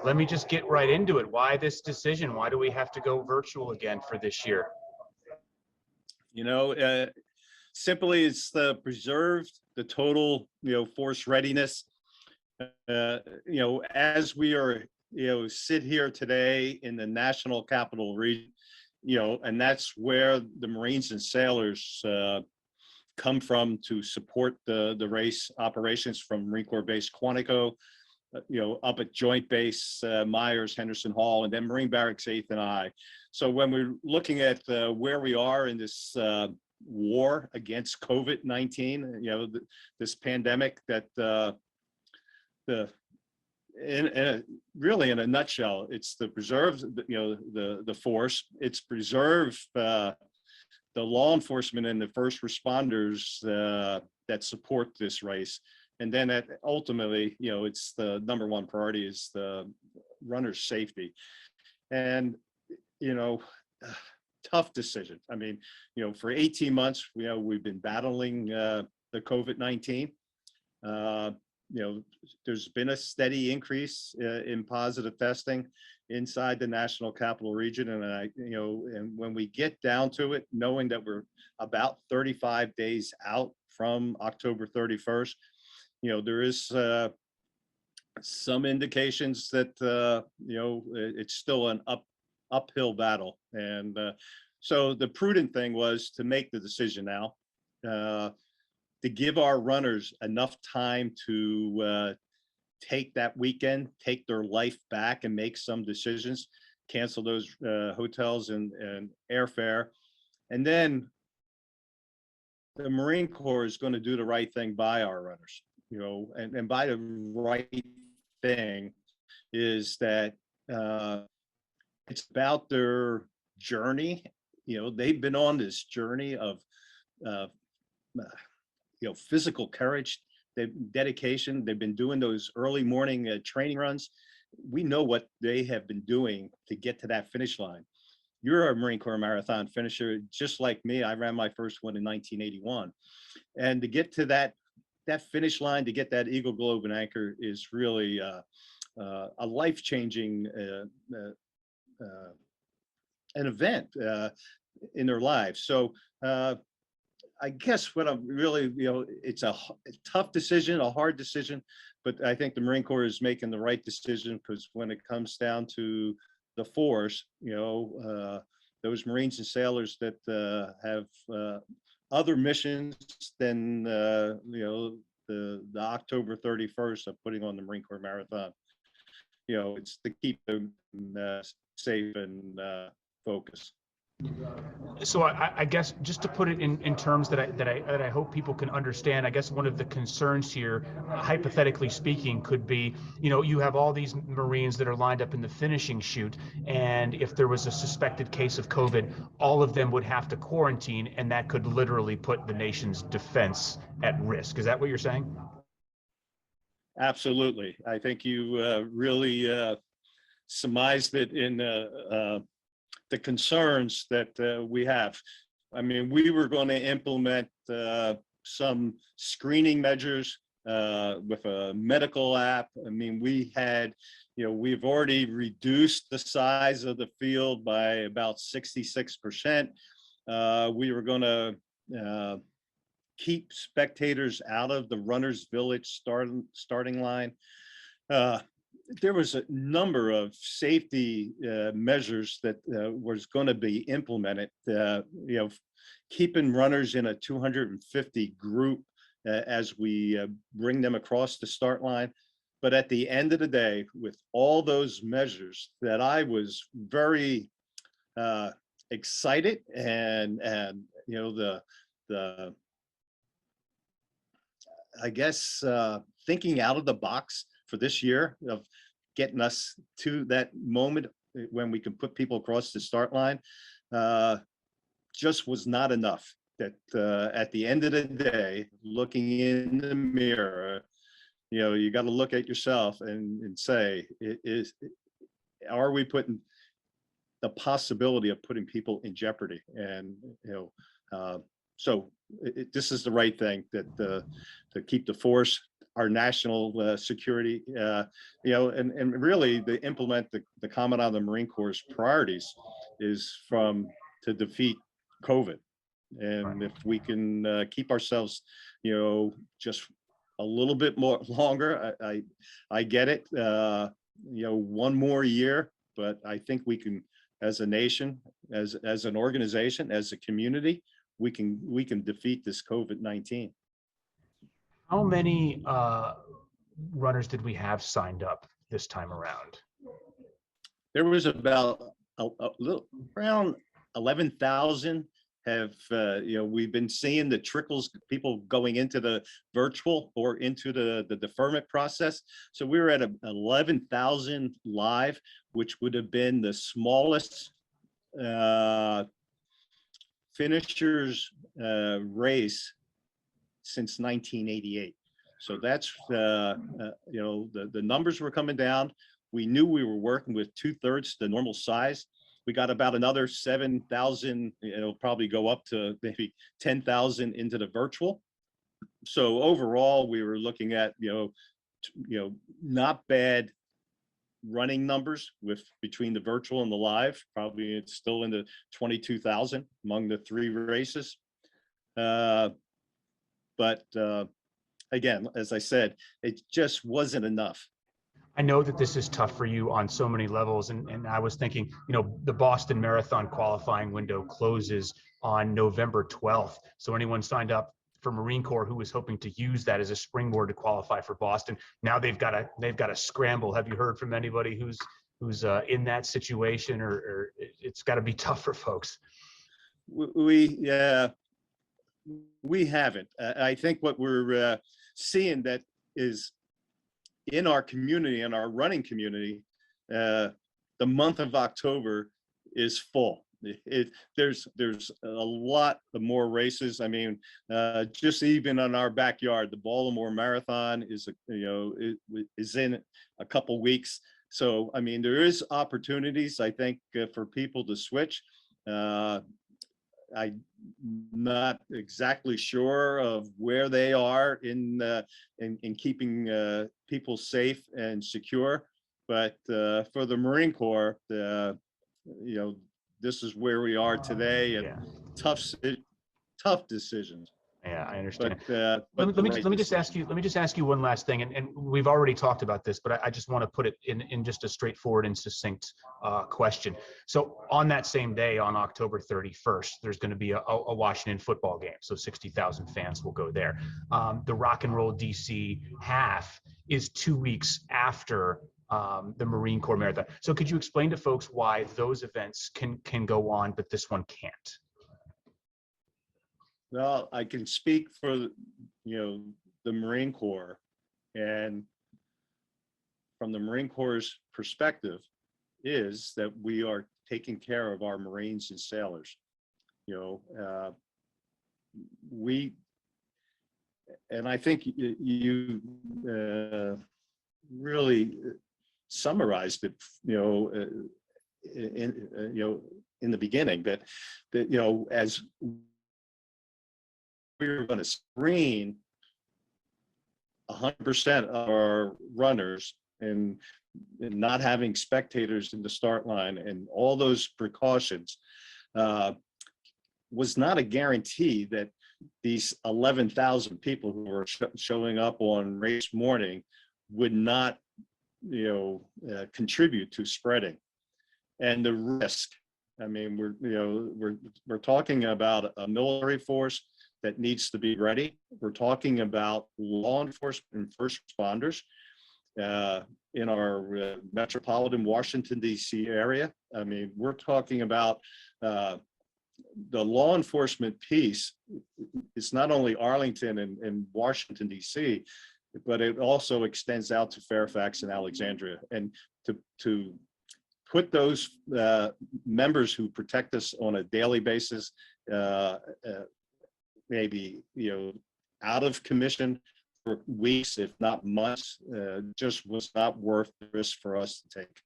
Let me just get right into it. Why this decision? Why do we have to go virtual again for this year? You know, simply it's the preserved, the total, force readiness. As we are, sit here today in the national capital region, and that's where the Marines and sailors come from to support the race operations from Marine Corps Base Quantico, up at Joint Base Myers, Henderson Hall, and then Marine Barracks 8th and I. So when we're looking at where we are in this war against COVID-19, this pandemic that really in a nutshell, it's the preserve, the force, it's preserve the law enforcement and the first responders that support this race. And then ultimately, it's the number one priority is the runner's safety. And, tough decision. I mean, for 18 months, we've been battling the COVID-19. There's been a steady increase in positive testing inside the national capital region. And and when we get down to it, knowing that we're about 35 days out from October 31st, there is some indications that, it's still an uphill battle. And so the prudent thing was to make the decision now, to give our runners enough time to take that weekend, take their life back and make some decisions, cancel those hotels and airfare. And then the Marine Corps is going to do the right thing by our runners, and by the right thing is that it's about their journey. They've been on this journey of physical courage, dedication. They've been doing those early morning training runs. We know what they have been doing to get to that finish line. You're a Marine Corps marathon finisher, just like me. I ran my first one in 1981. And to get to that finish line, to get that Eagle Globe and Anchor is really a life-changing an event in their lives. So I guess what I'm really, it's a tough decision, a hard decision, but I think the Marine Corps is making the right decision, because when it comes down to the force, those Marines and sailors that have other missions than, the October 31st of putting on the Marine Corps Marathon, it's to keep them safe and focused. So I guess just to put it in terms that I hope people can understand, I guess one of the concerns here, hypothetically speaking, could be, you have all these Marines that are lined up in the finishing chute, and if there was a suspected case of COVID, all of them would have to quarantine, and that could literally put the nation's defense at risk. Is that what you're saying? Absolutely. I think you really surmised it in the concerns that we have. I mean, we were going to implement some screening measures with a medical app. I mean, we had, we've already reduced the size of the field by about 66%. We were going to keep spectators out of the Runners Village starting line. There was a number of safety measures that was going to be implemented, keeping runners in a 250 group as we bring them across the start line. But at the end of the day, with all those measures, that I was very excited and the I guess thinking out of the box for this year of getting us to that moment when we can put people across the start line just was not enough. That at the end of the day, looking in the mirror, you got to look at yourself and say, are we putting the possibility of putting people in jeopardy? And so this is the right thing, that to keep the force, our national security, and really to implement the Commandant of the Marine Corps' priorities is to defeat COVID. And if we can keep ourselves, just a little bit more longer, I get it, one more year, but I think we can, as a nation, as an organization, as a community, we can defeat this COVID-19. How many runners did we have signed up this time around? There was about a little around 11,000 have, we've been seeing the trickles, people going into the virtual or into the deferment process. So we were at 11,000 live, which would have been the smallest finishers race since 1988. So that's, the numbers were coming down. We knew we were working with 2/3 the normal size. We got about another 7,000, it'll probably go up to maybe 10,000 into the virtual. So overall, we were looking at, not bad running numbers with between the virtual and the live. Probably it's still in the 22,000 among the 3 races. But again, as I said, it just wasn't enough. I know that this is tough for you on so many levels, and I was thinking, the Boston Marathon qualifying window closes on November 12th. So anyone signed up for Marine Corps who was hoping to use that as a springboard to qualify for Boston, now they've got to scramble. Have you heard from anybody who's in that situation, or it's got to be tough for folks? We haven't. I think what we're seeing that is in our community, in our running community, the month of October is full. There's a lot of more races. I mean, just even on our backyard, the Baltimore Marathon is in a couple weeks. So I mean, there is opportunities, I think, for people to switch. I'm not exactly sure of where they are in keeping people safe and secure, but for the Marine Corps, this is where we are today, and tough decisions. Yeah, I understand. But let me just ask you one last thing, and we've already talked about this, but I just want to put it in just a straightforward and succinct question. So on that same day, on October 31st, there's going to be a Washington football game. So 60,000 fans will go there. The Rock and Roll DC half is 2 weeks after the Marine Corps Marathon. So could you explain to folks why those events can go on, but this one can't? Well, I can speak for the Marine Corps, and from the Marine Corps' perspective is that we are taking care of our Marines and sailors. And I think you really summarized it, in the beginning, that as we were going to screen 100% of our runners and not having spectators in the start line and all those precautions, was not a guarantee that these 11,000 people who were showing up on race morning would not, contribute to spreading. And the risk, I mean, we're talking about a military force that needs to be ready. We're talking about law enforcement and first responders in our metropolitan Washington, D.C. area. I mean, we're talking about the law enforcement piece. It's not only Arlington and Washington, D.C., but it also extends out to Fairfax and Alexandria. And to put those members who protect us on a daily basis, maybe out of commission for weeks, if not months, just was not worth the risk for us to take.